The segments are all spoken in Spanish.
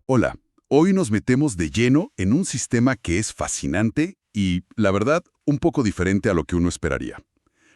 Hola, hoy nos metemos de lleno en un sistema que es fascinante y, la verdad, un poco diferente a lo que uno esperaría.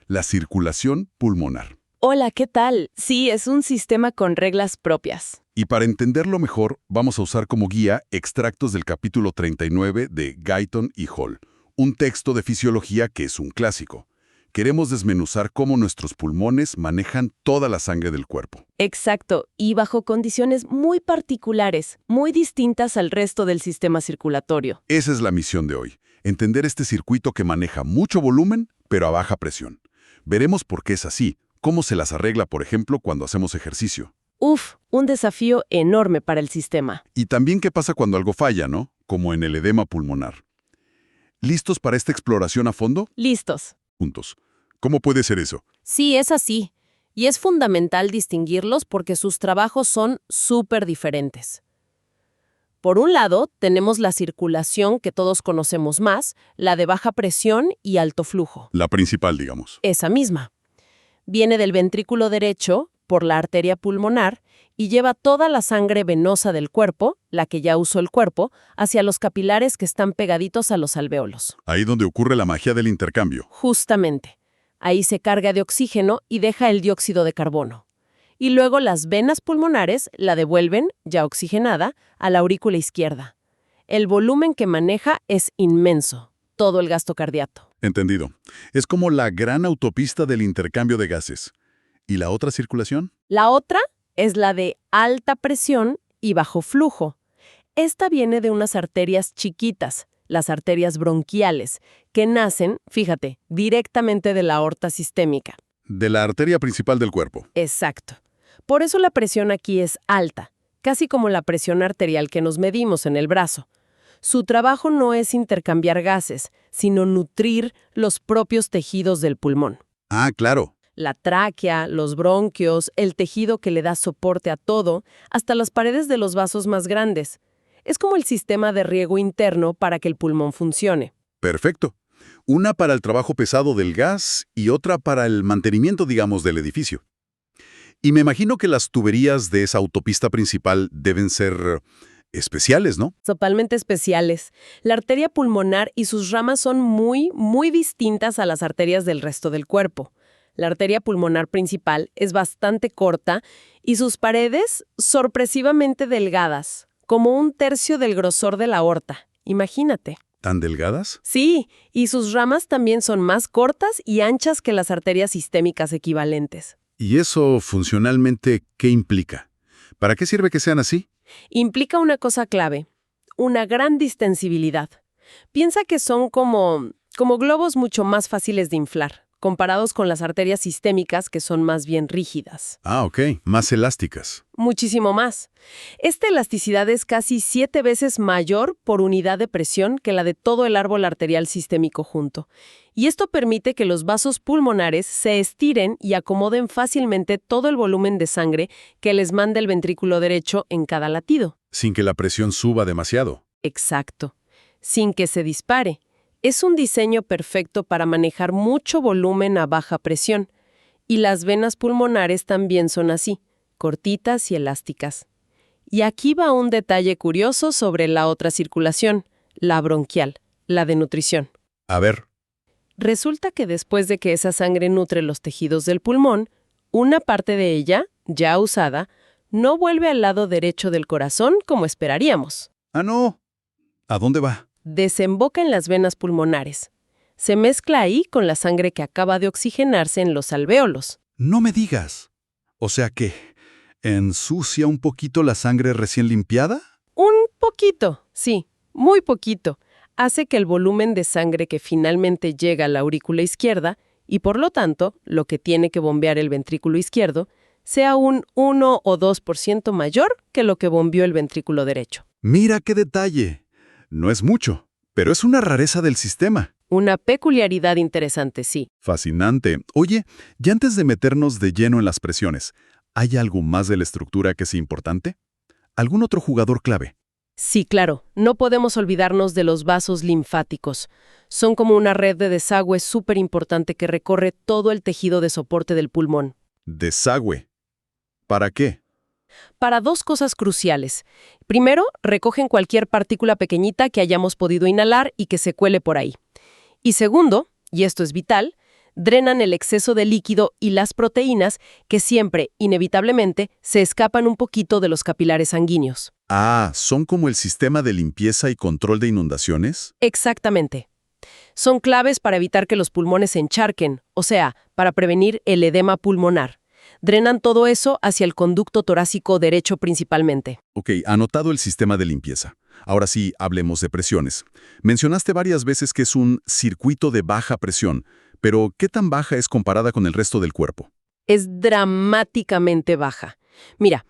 La circulación pulmonar. Hola, ¿qué tal? Sí, es un sistema con reglas propias. Y para entenderlo mejor, vamos a usar como guía extractos del capítulo 39 de Guyton y Hall, un texto de fisiología que es un clásico. Queremos desmenuzar cómo nuestros pulmones manejan toda la sangre del cuerpo. Exacto, y bajo condiciones muy particulares, muy distintas al resto del sistema circulatorio. Esa es la misión de hoy, entender este circuito que maneja mucho volumen, pero a baja presión. Veremos por qué es así, cómo se las arregla, por ejemplo, cuando hacemos ejercicio. Uf, un desafío enorme para el sistema. Y también qué pasa cuando algo falla, ¿no? Como en el edema pulmonar. ¿Listos para esta exploración a fondo? Listos. Juntos. ¿Cómo puede ser eso? Sí, es así. Y es fundamental distinguirlos porque sus trabajos son súper diferentes. Por un lado, tenemos la circulación que todos conocemos más, la de baja presión y alto flujo. La principal, digamos. Esa misma. Viene del ventrículo derecho, por la arteria pulmonar, y lleva toda la sangre venosa del cuerpo, la que ya usó el cuerpo, hacia los capilares que están pegaditos a los alvéolos. Ahí donde ocurre la magia del intercambio. Justamente. Ahí se carga de oxígeno y deja el dióxido de carbono. Y luego las venas pulmonares la devuelven, ya oxigenada, a la aurícula izquierda. El volumen que maneja es inmenso, todo el gasto cardíaco. Entendido. Es como la gran autopista del intercambio de gases. ¿Y la otra circulación? La otra es la de alta presión y bajo flujo. Esta viene de unas arterias chiquitas, las arterias bronquiales, que nacen, fíjate, directamente de la aorta sistémica. De la arteria principal del cuerpo. Exacto. Por eso la presión aquí es alta, casi como la presión arterial que nos medimos en el brazo. Su trabajo no es intercambiar gases, sino nutrir los propios tejidos del pulmón. Ah, claro. La tráquea, los bronquios, el tejido que le da soporte a todo, hasta las paredes de los vasos más grandes. Es como el sistema de riego interno para que el pulmón funcione. Perfecto. Una para el trabajo pesado del gas y otra para el mantenimiento, digamos, del edificio. Y me imagino que las tuberías de esa autopista principal deben ser especiales, ¿no? Totalmente especiales. La arteria pulmonar y sus ramas son muy, muy distintas a las arterias del resto del cuerpo. La arteria pulmonar principal es bastante corta y sus paredes sorpresivamente delgadas, como un tercio del grosor de la aorta. Imagínate. ¿Tan delgadas? Sí, y sus ramas también son más cortas y anchas que las arterias sistémicas equivalentes. ¿Y eso funcionalmente qué implica? ¿Para qué sirve que sean así? Implica una cosa clave, una gran distensibilidad. Piensa que son como globos mucho más fáciles de inflar, comparados con las arterias sistémicas que son más bien rígidas. Ah, ok. Más elásticas. Muchísimo más. Esta elasticidad es casi 7 veces mayor por unidad de presión que la de todo el árbol arterial sistémico junto. Y esto permite que los vasos pulmonares se estiren y acomoden fácilmente todo el volumen de sangre que les manda el ventrículo derecho en cada latido. Sin que la presión suba demasiado. Exacto. Sin que se dispare. Es un diseño perfecto para manejar mucho volumen a baja presión. Y las venas pulmonares también son así, cortitas y elásticas. Y aquí va un detalle curioso sobre la otra circulación, la bronquial, la de nutrición. A ver. Resulta que después de que esa sangre nutre los tejidos del pulmón, una parte de ella, ya usada, no vuelve al lado derecho del corazón como esperaríamos. Ah, no. ¿A dónde va? Desemboca en las venas pulmonares. Se mezcla ahí con la sangre que acaba de oxigenarse en los alvéolos. No me digas. O sea que, ¿ensucia un poquito la sangre recién limpiada? Un poquito, sí, muy poquito. Hace que el volumen de sangre que finalmente llega a la aurícula izquierda, y por lo tanto, lo que tiene que bombear el ventrículo izquierdo, sea un 1 o 2% mayor que lo que bombeó el ventrículo derecho. Mira qué detalle. No es mucho, pero es una rareza del sistema. Una peculiaridad interesante, sí. Fascinante. Oye, y antes de meternos de lleno en las presiones, ¿hay algo más de la estructura que sea importante? ¿Algún otro jugador clave? Sí, claro. No podemos olvidarnos de los vasos linfáticos. Son como una red de desagüe súper importante que recorre todo el tejido de soporte del pulmón. Desagüe. ¿Para qué? Para dos cosas cruciales. Primero, recogen cualquier partícula pequeñita que hayamos podido inhalar y que se cuele por ahí. Y segundo, y esto es vital, drenan el exceso de líquido y las proteínas que siempre, inevitablemente, se escapan un poquito de los capilares sanguíneos. Ah, ¿son como el sistema de limpieza y control de inundaciones? Exactamente. Son claves para evitar que los pulmones se encharquen, o sea, para prevenir el edema pulmonar. Drenan todo eso hacia el conducto torácico derecho principalmente. Ok, anotado el sistema de limpieza. Ahora sí, hablemos de presiones. Mencionaste varias veces que es un circuito de baja presión, pero ¿qué tan baja es comparada con el resto del cuerpo? Es dramáticamente baja. Mira,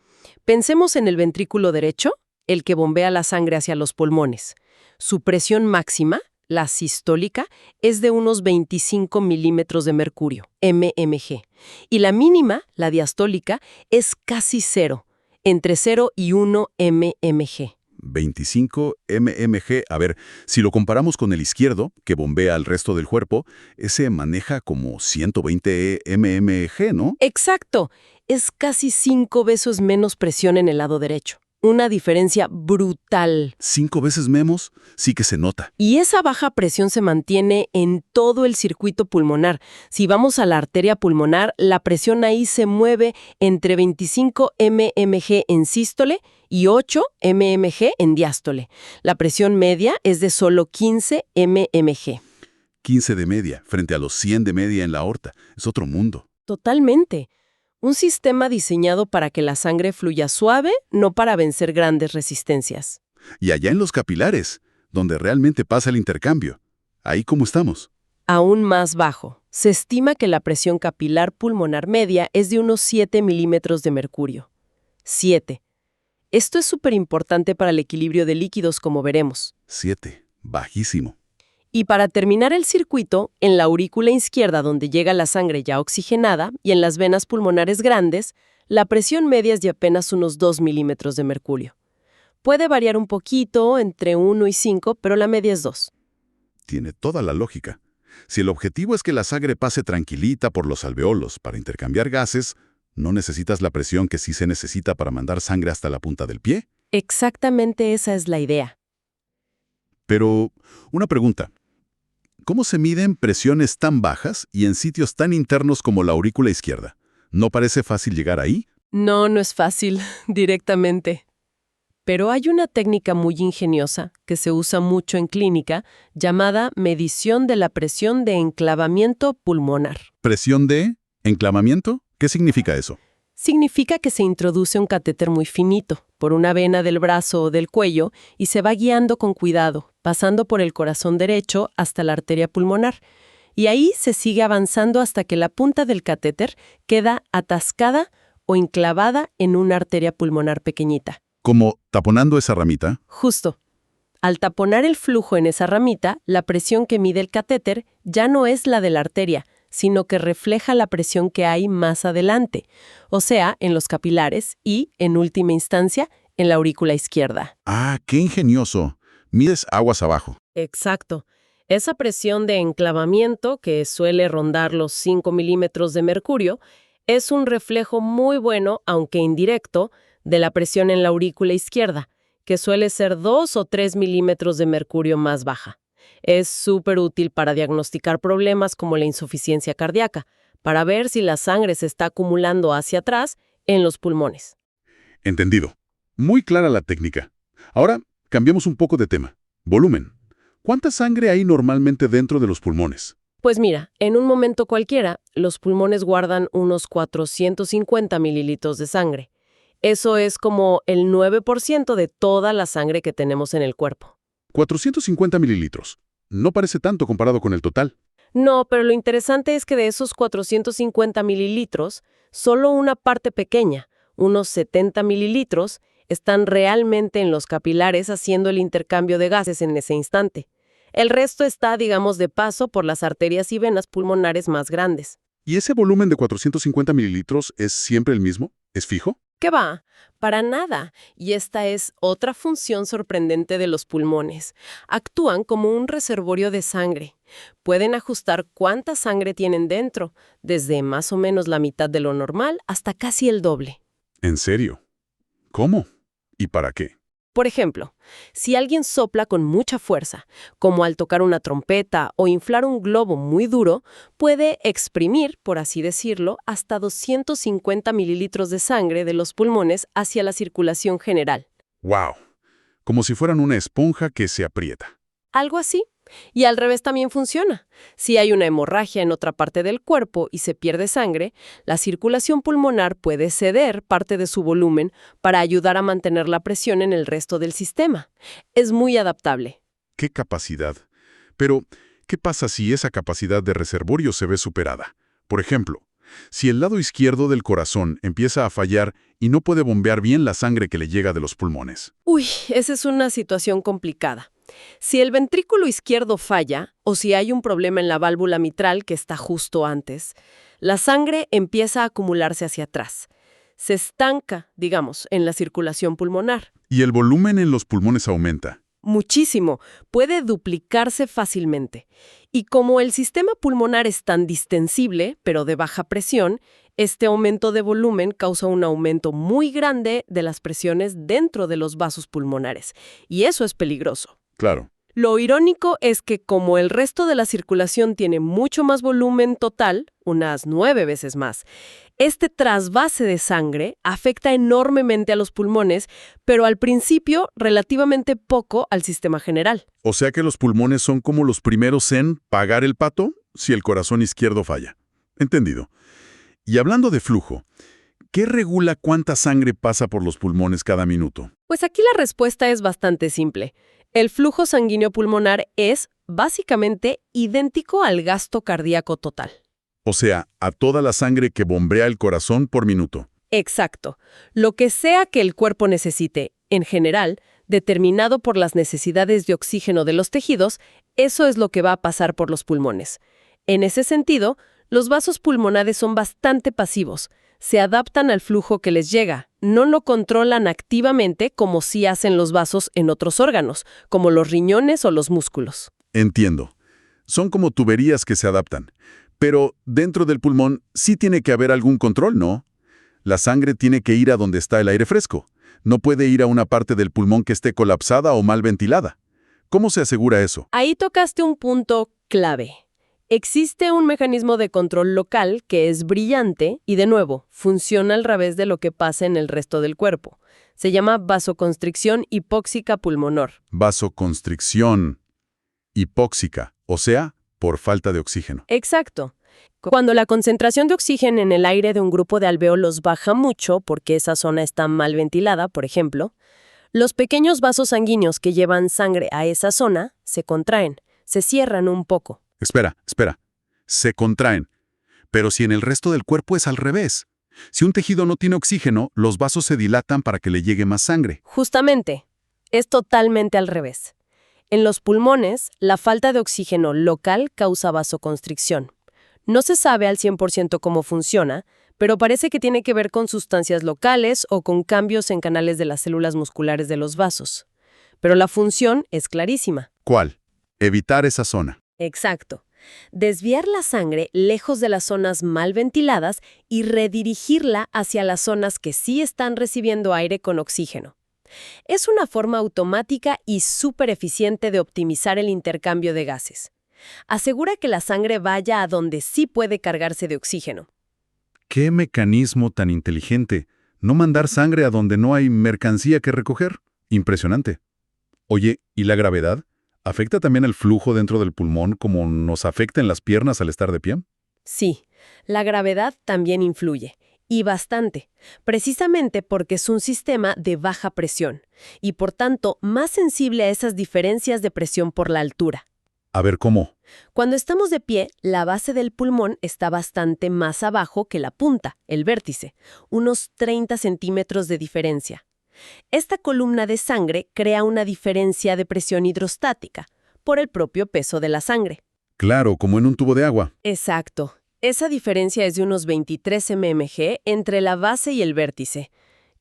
pensemos en el ventrículo derecho, el que bombea la sangre hacia los pulmones. Su presión máxima, la sistólica, es de unos 25 milímetros de mercurio, mmg. Y la mínima, la diastólica, es casi cero, entre 0 y 1 mmg. 25 mmg. A ver, si lo comparamos con el izquierdo, que bombea al resto del cuerpo, ese maneja como 120 mmg, ¿no? Exacto, es casi 5 veces menos presión en el lado derecho. Una diferencia brutal. 5 veces menos, sí que se nota. Y esa baja presión se mantiene en todo el circuito pulmonar. Si vamos a la arteria pulmonar, la presión ahí se mueve entre 25 mmg en sístole y 8 mmg en diástole. La presión media es de solo 15 mmg. 15 de media, frente a los 100 de media en la aorta. Es otro mundo. Totalmente. Un sistema diseñado para que la sangre fluya suave, no para vencer grandes resistencias. Y allá en los capilares, donde realmente pasa el intercambio. Ahí cómo estamos. Aún más bajo. Se estima que la presión capilar pulmonar media es de unos 7 milímetros de mercurio. 7. Esto es súper importante para el equilibrio de líquidos, como veremos. 7. Bajísimo. Y para terminar el circuito, en la aurícula izquierda, donde llega la sangre ya oxigenada, y en las venas pulmonares grandes, la presión media es de apenas unos 2 milímetros de mercurio. Puede variar un poquito, entre 1 y 5, pero la media es 2. Tiene toda la lógica. Si el objetivo es que la sangre pase tranquilita por los alveolos para intercambiar gases, ¿no necesitas la presión que sí se necesita para mandar sangre hasta la punta del pie? Exactamente esa es la idea. Pero, una pregunta. ¿Cómo se miden presiones tan bajas y en sitios tan internos como la aurícula izquierda? ¿No parece fácil llegar ahí? No es fácil, directamente. Pero hay una técnica muy ingeniosa que se usa mucho en clínica llamada medición de la presión de enclavamiento pulmonar. ¿Presión de enclavamiento? ¿Qué significa eso? Significa que se introduce un catéter muy finito por una vena del brazo o del cuello y se va guiando con cuidado, pasando por el corazón derecho hasta la arteria pulmonar. Y ahí se sigue avanzando hasta que la punta del catéter queda atascada o enclavada en una arteria pulmonar pequeñita. Como taponando esa ramita. Justo. Al taponar el flujo en esa ramita, la presión que mide el catéter ya no es la de la arteria, sino que refleja la presión que hay más adelante, o sea, en los capilares y, en última instancia, en la aurícula izquierda. Ah, qué ingenioso. Mides aguas abajo. Exacto. Esa presión de enclavamiento, que suele rondar los 5 milímetros de mercurio, es un reflejo muy bueno, aunque indirecto, de la presión en la aurícula izquierda, que suele ser 2 o 3 milímetros de mercurio más baja. Es súper útil para diagnosticar problemas como la insuficiencia cardíaca, para ver si la sangre se está acumulando hacia atrás en los pulmones. Entendido. Muy clara la técnica. Ahora, cambiemos un poco de tema. Volumen. ¿Cuánta sangre hay normalmente dentro de los pulmones? Pues mira, en un momento cualquiera, los pulmones guardan unos 450 mililitros de sangre. Eso es como el 9% de toda la sangre que tenemos en el cuerpo. 450 mililitros. No parece tanto comparado con el total. No, pero lo interesante es que de esos 450 mililitros, solo una parte pequeña, unos 70 mililitros, están realmente en los capilares haciendo el intercambio de gases en ese instante. El resto está, digamos, de paso por las arterias y venas pulmonares más grandes. ¿Y ese volumen de 450 mililitros es siempre el mismo? ¿Es fijo? ¿Qué va? Para nada. Y esta es otra función sorprendente de los pulmones. Actúan como un reservorio de sangre. Pueden ajustar cuánta sangre tienen dentro, desde más o menos la mitad de lo normal hasta casi el doble. ¿En serio? ¿Cómo? ¿Y para qué? Por ejemplo, si alguien sopla con mucha fuerza, como al tocar una trompeta o inflar un globo muy duro, puede exprimir, por así decirlo, hasta 250 mililitros de sangre de los pulmones hacia la circulación general. ¡Wow! Como si fueran una esponja que se aprieta. Algo así. Y al revés también funciona. Si hay una hemorragia en otra parte del cuerpo y se pierde sangre, la circulación pulmonar puede ceder parte de su volumen para ayudar a mantener la presión en el resto del sistema. Es muy adaptable. ¡Qué capacidad! Pero, ¿qué pasa si esa capacidad de reservorio se ve superada? Por ejemplo, si el lado izquierdo del corazón empieza a fallar y no puede bombear bien la sangre que le llega de los pulmones. Uy, esa es una situación complicada. Si el ventrículo izquierdo falla, o si hay un problema en la válvula mitral que está justo antes, la sangre empieza a acumularse hacia atrás. Se estanca, digamos, en la circulación pulmonar. Y el volumen en los pulmones aumenta. Muchísimo, puede duplicarse fácilmente. Y como el sistema pulmonar es tan distensible, pero de baja presión, este aumento de volumen causa un aumento muy grande de las presiones dentro de los vasos pulmonares. Y eso es peligroso. Claro. Lo irónico es que como el resto de la circulación tiene mucho más volumen total, unas 9 veces más, este trasvase de sangre afecta enormemente a los pulmones, pero al principio relativamente poco al sistema general. O sea que los pulmones son como los primeros en pagar el pato si el corazón izquierdo falla. Entendido. Y hablando de flujo, ¿qué regula cuánta sangre pasa por los pulmones cada minuto? Pues aquí la respuesta es bastante simple. El flujo sanguíneo pulmonar es, básicamente, idéntico al gasto cardíaco total. O sea, a toda la sangre que bombea el corazón por minuto. Exacto. Lo que sea que el cuerpo necesite, en general, determinado por las necesidades de oxígeno de los tejidos, eso es lo que va a pasar por los pulmones. En ese sentido, los vasos pulmonares son bastante pasivos. Se adaptan al flujo que les llega, no lo controlan activamente como sí hacen los vasos en otros órganos, como los riñones o los músculos. Entiendo. Son como tuberías que se adaptan. Pero dentro del pulmón sí tiene que haber algún control, ¿no? La sangre tiene que ir a donde está el aire fresco. No puede ir a una parte del pulmón que esté colapsada o mal ventilada. ¿Cómo se asegura eso? Ahí tocaste un punto clave. Existe un mecanismo de control local que es brillante y, de nuevo, funciona al revés de lo que pasa en el resto del cuerpo. Se llama vasoconstricción hipóxica pulmonar. Vasoconstricción hipóxica, o sea, por falta de oxígeno. Exacto. Cuando la concentración de oxígeno en el aire de un grupo de alvéolos baja mucho porque esa zona está mal ventilada, por ejemplo, los pequeños vasos sanguíneos que llevan sangre a esa zona se contraen, se cierran un poco. Espera. Se contraen. Pero si en el resto del cuerpo es al revés. Si un tejido no tiene oxígeno, los vasos se dilatan para que le llegue más sangre. Justamente, es totalmente al revés. En los pulmones, la falta de oxígeno local causa vasoconstricción. No se sabe al 100% cómo funciona, pero parece que tiene que ver con sustancias locales o con cambios en canales de las células musculares de los vasos. Pero la función es clarísima. ¿Cuál? Evitar esa zona. Exacto. Desviar la sangre lejos de las zonas mal ventiladas y redirigirla hacia las zonas que sí están recibiendo aire con oxígeno. Es una forma automática y súper eficiente de optimizar el intercambio de gases. Asegura que la sangre vaya a donde sí puede cargarse de oxígeno. ¿Qué mecanismo tan inteligente? No mandar sangre a donde no hay mercancía que recoger. Impresionante. Oye, ¿y la gravedad? ¿Afecta también el flujo dentro del pulmón como nos afecta en las piernas al estar de pie? Sí, la gravedad también influye. Y bastante, precisamente porque es un sistema de baja presión y por tanto más sensible a esas diferencias de presión por la altura. A ver, ¿cómo? Cuando estamos de pie, la base del pulmón está bastante más abajo que la punta, el vértice, unos 30 centímetros de diferencia. Esta columna de sangre crea una diferencia de presión hidrostática por el propio peso de la sangre. Claro, como en un tubo de agua. Exacto. Esa diferencia es de unos 23 mmg entre la base y el vértice,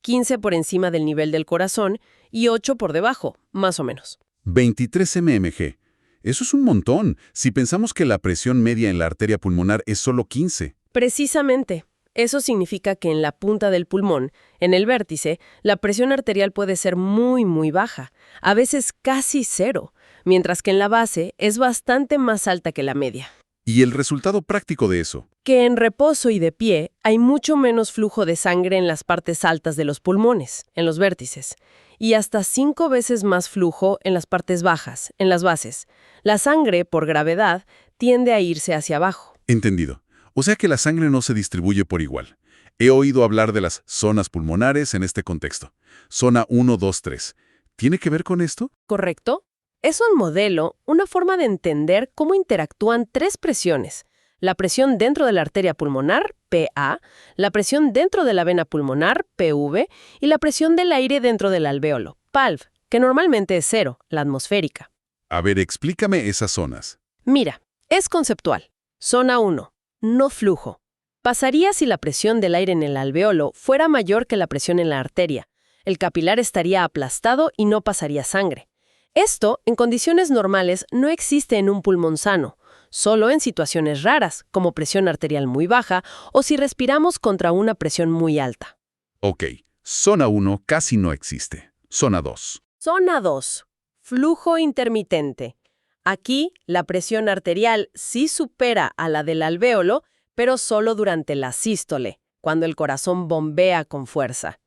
15 por encima del nivel del corazón y 8 por debajo, más o menos. 23 mmg. Eso es un montón, si pensamos que la presión media en la arteria pulmonar es solo 15. Precisamente. Eso significa que en la punta del pulmón, en el vértice, la presión arterial puede ser muy, muy baja, a veces casi cero, mientras que en la base es bastante más alta que la media. ¿Y el resultado práctico de eso? Que en reposo y de pie hay mucho menos flujo de sangre en las partes altas de los pulmones, en los vértices, y hasta 5 veces más flujo en las partes bajas, en las bases. La sangre, por gravedad, tiende a irse hacia abajo. Entendido. O sea que la sangre no se distribuye por igual. He oído hablar de las zonas pulmonares en este contexto. Zona 1, 2, 3. ¿Tiene que ver con esto? ¿Correcto? Es un modelo, una forma de entender cómo interactúan 3 presiones. La presión dentro de la arteria pulmonar, PA, la presión dentro de la vena pulmonar, PV, y la presión del aire dentro del alvéolo, PALV, que normalmente es 0, la atmosférica. A ver, explícame esas zonas. Mira, es conceptual. Zona 1. No flujo. Pasaría si la presión del aire en el alvéolo fuera mayor que la presión en la arteria. El capilar estaría aplastado y no pasaría sangre. Esto, en condiciones normales, no existe en un pulmón sano, solo en situaciones raras, como presión arterial muy baja o si respiramos contra una presión muy alta. Ok, zona 1 casi no existe. Zona 2. Zona 2. Flujo intermitente. Aquí, la presión arterial sí supera a la del alvéolo, pero solo durante la sístole, cuando el corazón bombea con fuerza.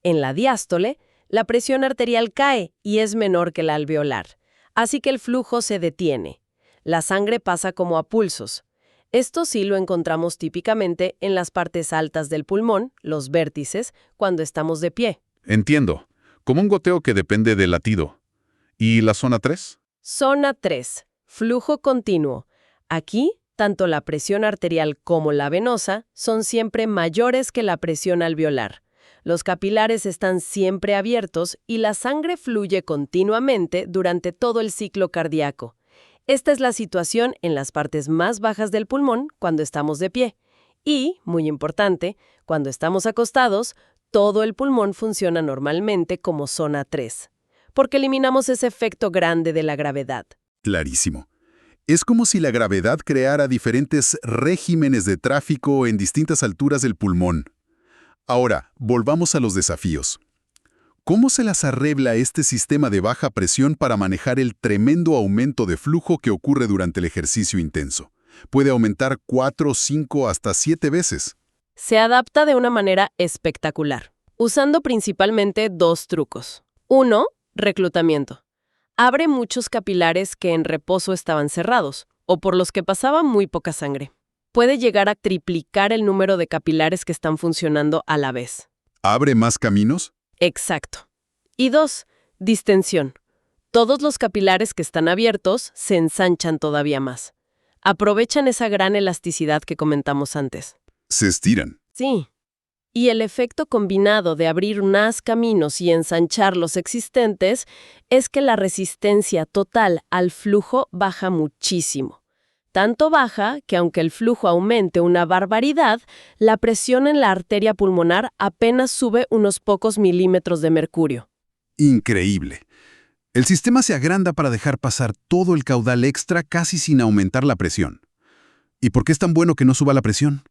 En la diástole, la presión arterial cae y es menor que la alveolar, así que el flujo se detiene. La sangre pasa como a pulsos. Esto sí lo encontramos típicamente en las partes altas del pulmón, los vértices, cuando estamos de pie. Entiendo. Como un goteo que depende del latido. ¿Y la zona 3? Zona 3. Flujo continuo. Aquí, tanto la presión arterial como la venosa son siempre mayores que la presión alveolar. Los capilares están siempre abiertos y la sangre fluye continuamente durante todo el ciclo cardíaco. Esta es la situación en las partes más bajas del pulmón cuando estamos de pie. Y, muy importante, cuando estamos acostados, todo el pulmón funciona normalmente como zona 3, porque eliminamos ese efecto grande de la gravedad. Clarísimo. Es como si la gravedad creara diferentes regímenes de tráfico en distintas alturas del pulmón. Ahora, volvamos a los desafíos. ¿Cómo se las arregla este sistema de baja presión para manejar el tremendo aumento de flujo que ocurre durante el ejercicio intenso? Puede aumentar 4, 5, hasta 7 veces. Se adapta de una manera espectacular, usando principalmente 2 trucos. 1. Reclutamiento. Abre muchos capilares que en reposo estaban cerrados, o por los que pasaba muy poca sangre. Puede llegar a triplicar el número de capilares que están funcionando a la vez. ¿Abre más caminos? Exacto. Y 2. Distensión. Todos los capilares que están abiertos se ensanchan todavía más. Aprovechan esa gran elasticidad que comentamos antes. Se estiran. Sí. Y el efecto combinado de abrir más caminos y ensanchar los existentes es que la resistencia total al flujo baja muchísimo. Tanto baja que aunque el flujo aumente una barbaridad, la presión en la arteria pulmonar apenas sube unos pocos milímetros de mercurio. Increíble. El sistema se agranda para dejar pasar todo el caudal extra casi sin aumentar la presión. ¿Y por qué es tan bueno que no suba la presión?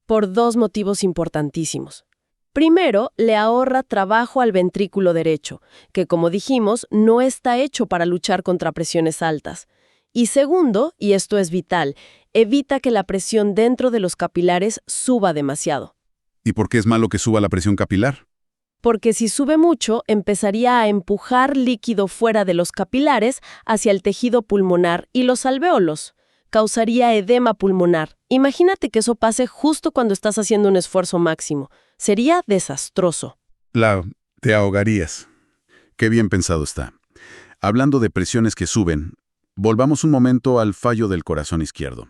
Por 2 motivos importantísimos. Primero, le ahorra trabajo al ventrículo derecho, que como dijimos, no está hecho para luchar contra presiones altas. Y segundo, y esto es vital, evita que la presión dentro de los capilares suba demasiado. ¿Y por qué es malo que suba la presión capilar? Porque si sube mucho, empezaría a empujar líquido fuera de los capilares hacia el tejido pulmonar y los alvéolos. Causaría edema pulmonar. Imagínate que eso pase justo cuando estás haciendo un esfuerzo máximo. Sería desastroso. Te ahogarías. Qué bien pensado está. Hablando de presiones que suben, volvamos un momento al fallo del corazón izquierdo.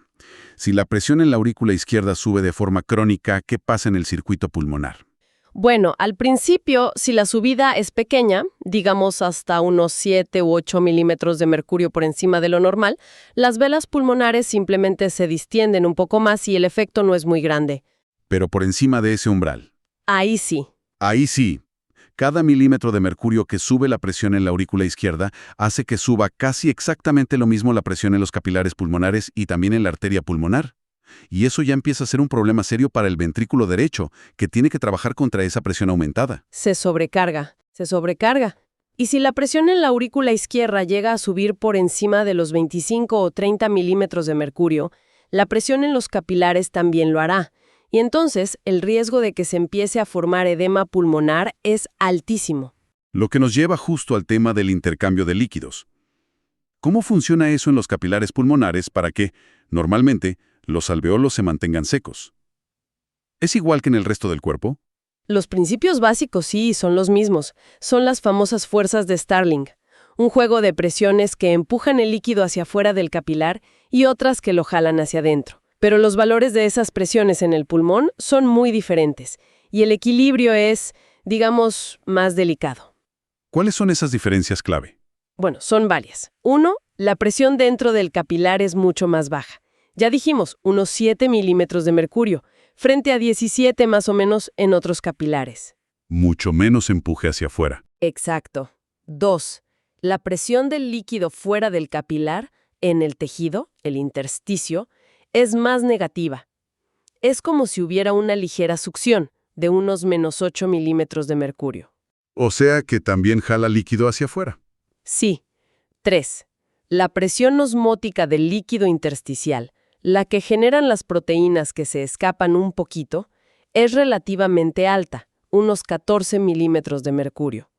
Si la presión en la aurícula izquierda sube de forma crónica, ¿qué pasa en el circuito pulmonar? Bueno, al principio, si la subida es pequeña, digamos hasta unos 7 u 8 milímetros de mercurio por encima de lo normal, las velas pulmonares simplemente se distienden un poco más y el efecto no es muy grande. Pero por encima de ese umbral. Ahí sí. Ahí sí. Cada milímetro de mercurio que sube la presión en la aurícula izquierda hace que suba casi exactamente lo mismo la presión en los capilares pulmonares y también en la arteria pulmonar. Y eso ya empieza a ser un problema serio para el ventrículo derecho, que tiene que trabajar contra esa presión aumentada. Se sobrecarga, se sobrecarga. Y si la presión en la aurícula izquierda llega a subir por encima de los 25 o 30 milímetros de mercurio, la presión en los capilares también lo hará. Y entonces el riesgo de que se empiece a formar edema pulmonar es altísimo. Lo que nos lleva justo al tema del intercambio de líquidos. ¿Cómo funciona eso en los capilares pulmonares para que, normalmente, los alveolos se mantengan secos? ¿Es igual que en el resto del cuerpo? Los principios básicos sí son los mismos. Son las famosas fuerzas de Starling, un juego de presiones que empujan el líquido hacia afuera del capilar y otras que lo jalan hacia adentro. Pero los valores de esas presiones en el pulmón son muy diferentes y el equilibrio es, digamos, más delicado. ¿Cuáles son esas diferencias clave? Bueno, son varias. 1, la presión dentro del capilar es mucho más baja. Ya dijimos, unos 7 milímetros de mercurio, frente a 17 más o menos en otros capilares. Mucho menos empuje hacia afuera. Exacto. 2, la presión del líquido fuera del capilar, en el tejido, el intersticio, es más negativa. Es como si hubiera una ligera succión de unos menos 8 milímetros de mercurio. O sea que también jala líquido hacia afuera. Sí. 3. La presión osmótica del líquido intersticial, la que generan las proteínas que se escapan un poquito, es relativamente alta, unos 14 milímetros de mercurio.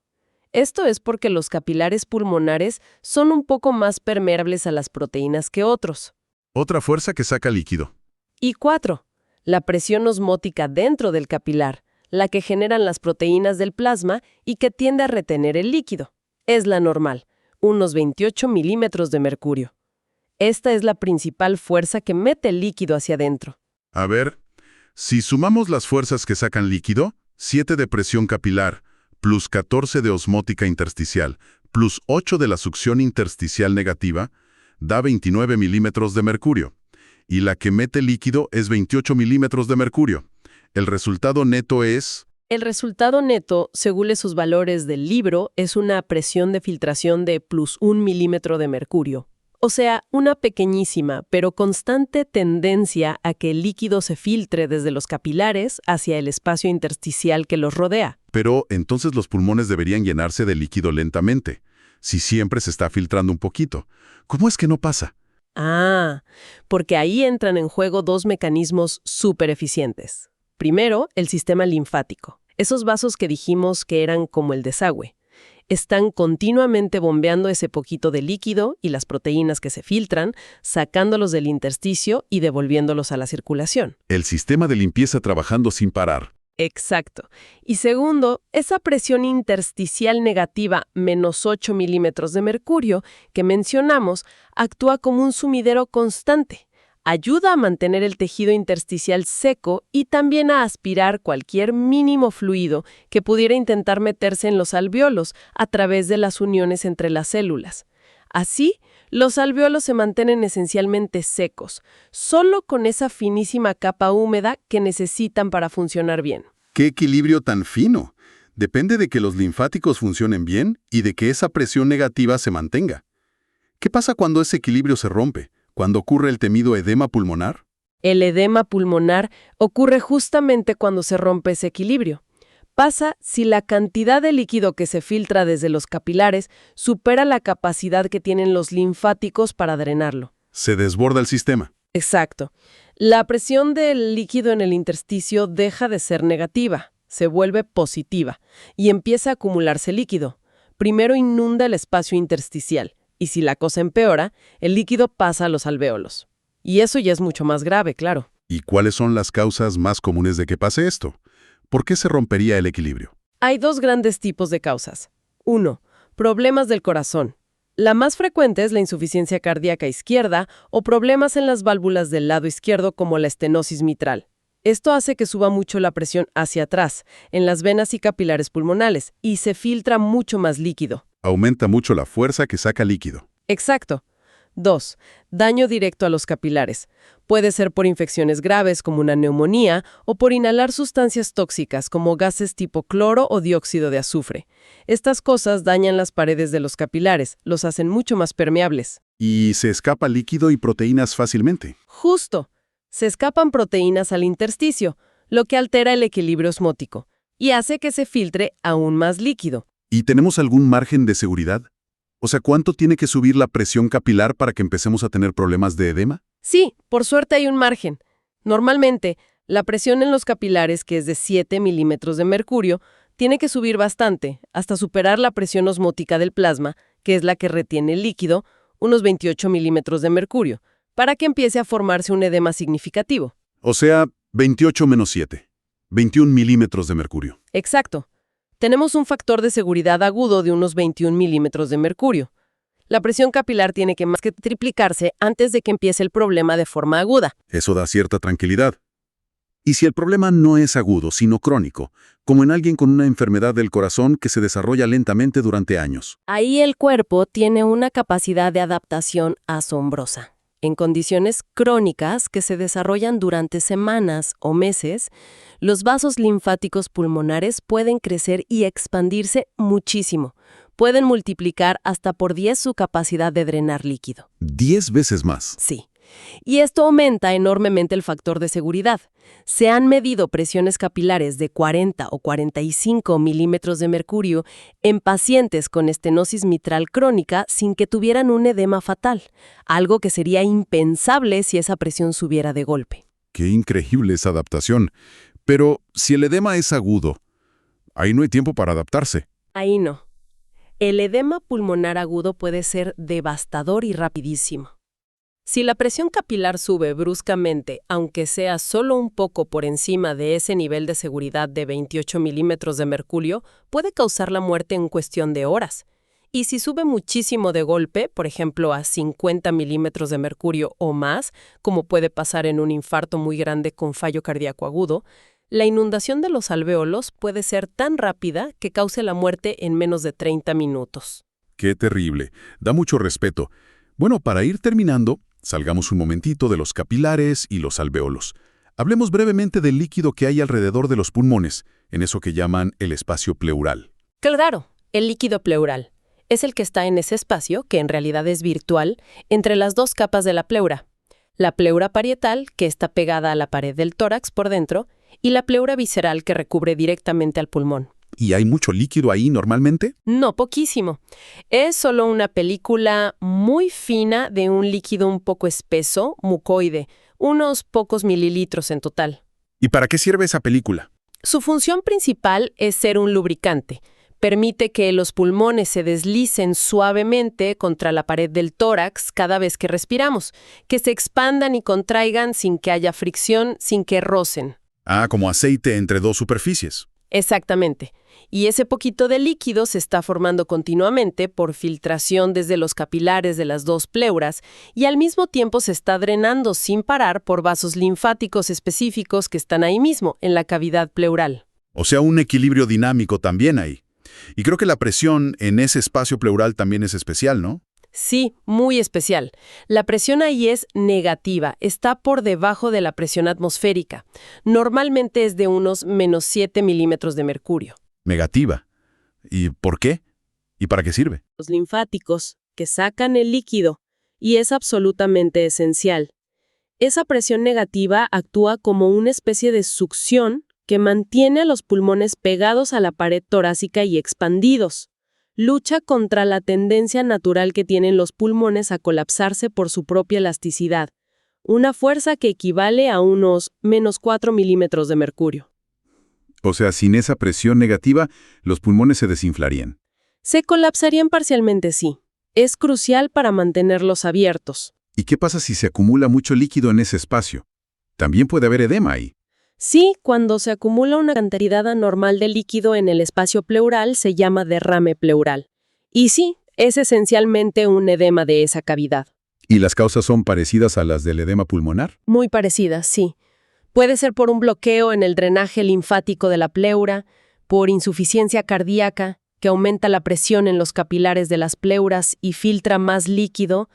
Esto es porque los capilares pulmonares son un poco más permeables a las proteínas que otros. Otra fuerza que saca líquido. Y 4. La presión osmótica dentro del capilar, la que generan las proteínas del plasma y que tiende a retener el líquido. Es la normal, unos 28 milímetros de mercurio. Esta es la principal fuerza que mete el líquido hacia adentro. A ver, si sumamos las fuerzas que sacan líquido, 7 de presión capilar, plus 14 de osmótica intersticial, plus 8 de la succión intersticial negativa, da 29 milímetros de mercurio. Y la que mete líquido es 28 milímetros de mercurio. El resultado neto es... El resultado neto, según sus valores del libro, es una presión de filtración de plus 1 milímetro de mercurio. O sea, una pequeñísima, pero constante tendencia a que el líquido se filtre desde los capilares hacia el espacio intersticial que los rodea. Pero entonces los pulmones deberían llenarse de líquido lentamente, si siempre se está filtrando un poquito. ¿Cómo es que no pasa? Ah, porque ahí entran en juego dos mecanismos súper eficientes. Primero, el sistema linfático. Esos vasos que dijimos que eran como el desagüe. Están continuamente bombeando ese poquito de líquido y las proteínas que se filtran, sacándolos del intersticio y devolviéndolos a la circulación. El sistema de limpieza trabajando sin parar. Exacto. Y segundo, esa presión intersticial negativa, menos 8 milímetros de mercurio, que mencionamos, actúa como un sumidero constante. Ayuda a mantener el tejido intersticial seco y también a aspirar cualquier mínimo fluido que pudiera intentar meterse en los alvéolos a través de las uniones entre las células. Así, los alvéolos se mantienen esencialmente secos, solo con esa finísima capa húmeda que necesitan para funcionar bien. ¡Qué equilibrio tan fino! Depende de que los linfáticos funcionen bien y de que esa presión negativa se mantenga. ¿Qué pasa cuando ese equilibrio se rompe? ¿Cuándo ocurre el temido edema pulmonar? El edema pulmonar ocurre justamente cuando se rompe ese equilibrio. Pasa si la cantidad de líquido que se filtra desde los capilares supera la capacidad que tienen los linfáticos para drenarlo. Se desborda el sistema. Exacto. La presión del líquido en el intersticio deja de ser negativa, se vuelve positiva y empieza a acumularse líquido. Primero inunda el espacio intersticial. Y si la cosa empeora, el líquido pasa a los alvéolos. Y eso ya es mucho más grave, claro. ¿Y cuáles son las causas más comunes de que pase esto? ¿Por qué se rompería el equilibrio? Hay dos grandes tipos de causas. 1. Problemas del corazón. La más frecuente es la insuficiencia cardíaca izquierda o problemas en las válvulas del lado izquierdo como la estenosis mitral. Esto hace que suba mucho la presión hacia atrás, en las venas y capilares pulmonares, y se filtra mucho más líquido. Aumenta mucho la fuerza que saca líquido. Exacto. 2. Daño directo a los capilares. Puede ser por infecciones graves como una neumonía o por inhalar sustancias tóxicas como gases tipo cloro o dióxido de azufre. Estas cosas dañan las paredes de los capilares, los hacen mucho más permeables. Y se escapa líquido y proteínas fácilmente. Justo. Se escapan proteínas al intersticio, lo que altera el equilibrio osmótico y hace que se filtre aún más líquido. ¿Y tenemos algún margen de seguridad? O sea, ¿cuánto tiene que subir la presión capilar para que empecemos a tener problemas de edema? Sí, por suerte hay un margen. Normalmente, la presión en los capilares, que es de 7 milímetros de mercurio, tiene que subir bastante, hasta superar la presión osmótica del plasma, que es la que retiene el líquido, unos 28 milímetros de mercurio, para que empiece a formarse un edema significativo. O sea, 28 menos 7. 21 milímetros de mercurio. Exacto. Tenemos un factor de seguridad agudo de unos 21 milímetros de mercurio. La presión capilar tiene que más que triplicarse antes de que empiece el problema de forma aguda. Eso da cierta tranquilidad. Y si el problema no es agudo, sino crónico, como en alguien con una enfermedad del corazón que se desarrolla lentamente durante años. Ahí el cuerpo tiene una capacidad de adaptación asombrosa. En condiciones crónicas que se desarrollan durante semanas o meses, los vasos linfáticos pulmonares pueden crecer y expandirse muchísimo. Pueden multiplicar hasta por 10 su capacidad de drenar líquido. 10 veces más. Sí. Y esto aumenta enormemente el factor de seguridad. Se han medido presiones capilares de 40 o 45 milímetros de mercurio en pacientes con estenosis mitral crónica sin que tuvieran un edema fatal, algo que sería impensable si esa presión subiera de golpe. Qué increíble esa adaptación. Pero si el edema es agudo, ahí no hay tiempo para adaptarse. Ahí no. El edema pulmonar agudo puede ser devastador y rapidísimo. Si la presión capilar sube bruscamente, aunque sea solo un poco por encima de ese nivel de seguridad de 28 milímetros de mercurio, puede causar la muerte en cuestión de horas. Y si sube muchísimo de golpe, por ejemplo a 50 milímetros de mercurio o más, como puede pasar en un infarto muy grande con fallo cardíaco agudo, la inundación de los alvéolos puede ser tan rápida que cause la muerte en menos de 30 minutos. Qué terrible. Da mucho respeto. Bueno, para ir terminando, salgamos un momentito de los capilares y los alvéolos. Hablemos brevemente del líquido que hay alrededor de los pulmones, en eso que llaman el espacio pleural. Claro, el líquido pleural. Es el que está en ese espacio, que en realidad es virtual, entre las dos capas de la pleura. La pleura parietal, que está pegada a la pared del tórax por dentro, y la pleura visceral, que recubre directamente al pulmón. ¿Y hay mucho líquido ahí normalmente? No, poquísimo. Es solo una película muy fina de un líquido un poco espeso, mucoide, unos pocos mililitros en total. ¿Y para qué sirve esa película? Su función principal es ser un lubricante. Permite que los pulmones se deslicen suavemente contra la pared del tórax cada vez que respiramos, que se expandan y contraigan sin que haya fricción, sin que rocen. Ah, como aceite entre dos superficies. Exactamente. Y ese poquito de líquido se está formando continuamente por filtración desde los capilares de las dos pleuras y al mismo tiempo se está drenando sin parar por vasos linfáticos específicos que están ahí mismo, en la cavidad pleural. O sea, un equilibrio dinámico también ahí. Y creo que la presión en ese espacio pleural también es especial, ¿no? Sí, muy especial. La presión ahí es negativa, está por debajo de la presión atmosférica. Normalmente es de unos menos 7 milímetros de mercurio. Negativa. ¿Y por qué? ¿Y para qué sirve? Los linfáticos, que sacan el líquido, y es absolutamente esencial. Esa presión negativa actúa como una especie de succión que mantiene a los pulmones pegados a la pared torácica y expandidos. Lucha contra la tendencia natural que tienen los pulmones a colapsarse por su propia elasticidad, una fuerza que equivale a unos menos 4 milímetros de mercurio. O sea, sin esa presión negativa, los pulmones se desinflarían. Se colapsarían parcialmente, sí. Es crucial para mantenerlos abiertos. ¿Y qué pasa si se acumula mucho líquido en ese espacio? También puede haber edema ahí. Sí, cuando se acumula una cantidad anormal de líquido en el espacio pleural se llama derrame pleural. Y sí, es esencialmente un edema de esa cavidad. ¿Y las causas son parecidas a las del edema pulmonar? Muy parecidas, sí. Puede ser por un bloqueo en el drenaje linfático de la pleura, por insuficiencia cardíaca, que aumenta la presión en los capilares de las pleuras y filtra más líquido,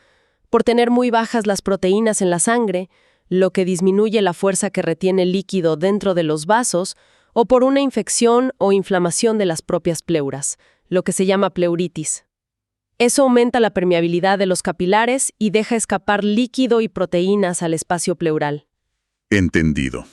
por tener muy bajas las proteínas en la sangre, lo que disminuye la fuerza que retiene el líquido dentro de los vasos, o por una infección o inflamación de las propias pleuras, lo que se llama pleuritis. Eso aumenta la permeabilidad de los capilares y deja escapar líquido y proteínas al espacio pleural. Entendido.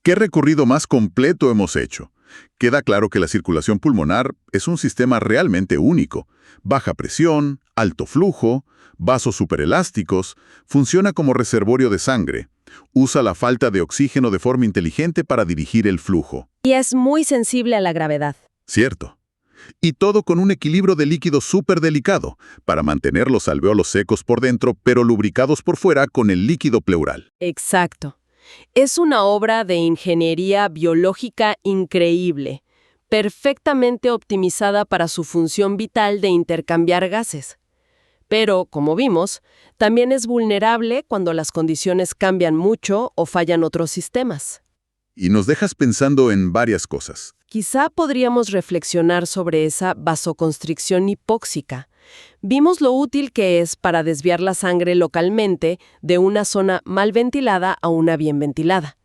¿Qué recorrido más completo hemos hecho? Queda claro que la circulación pulmonar es un sistema realmente único. Baja presión, alto flujo, vasos superelásticos, funciona como reservorio de sangre. Usa la falta de oxígeno de forma inteligente para dirigir el flujo. Y es muy sensible a la gravedad. Cierto. Y todo con un equilibrio de líquido súper delicado, para mantener los alvéolos secos por dentro, pero lubricados por fuera con el líquido pleural. Exacto. Es una obra de ingeniería biológica increíble, perfectamente optimizada para su función vital de intercambiar gases. Pero, como vimos, también es vulnerable cuando las condiciones cambian mucho o fallan otros sistemas. Y nos dejas pensando en varias cosas. Quizá podríamos reflexionar sobre esa vasoconstricción hipóxica. Vimos lo útil que es para desviar la sangre localmente de una zona mal ventilada a una bien ventilada.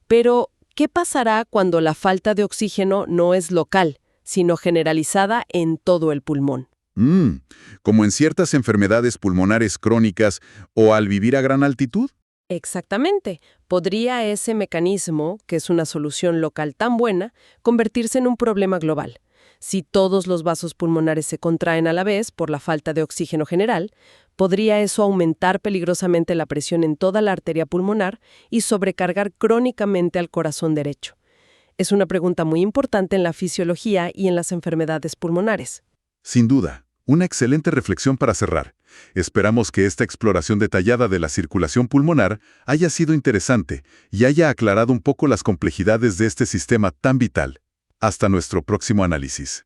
Pero, ¿qué pasará cuando la falta de oxígeno no es local, sino generalizada en todo el pulmón? Como en ciertas enfermedades pulmonares crónicas o al vivir a gran altitud. Exactamente. ¿Podría ese mecanismo, que es una solución local tan buena, convertirse en un problema global? Si todos los vasos pulmonares se contraen a la vez por la falta de oxígeno general, ¿podría eso aumentar peligrosamente la presión en toda la arteria pulmonar y sobrecargar crónicamente al corazón derecho? Es una pregunta muy importante en la fisiología y en las enfermedades pulmonares. Sin duda, una excelente reflexión para cerrar. Esperamos que esta exploración detallada de la circulación pulmonar haya sido interesante y haya aclarado un poco las complejidades de este sistema tan vital. Hasta nuestro próximo análisis.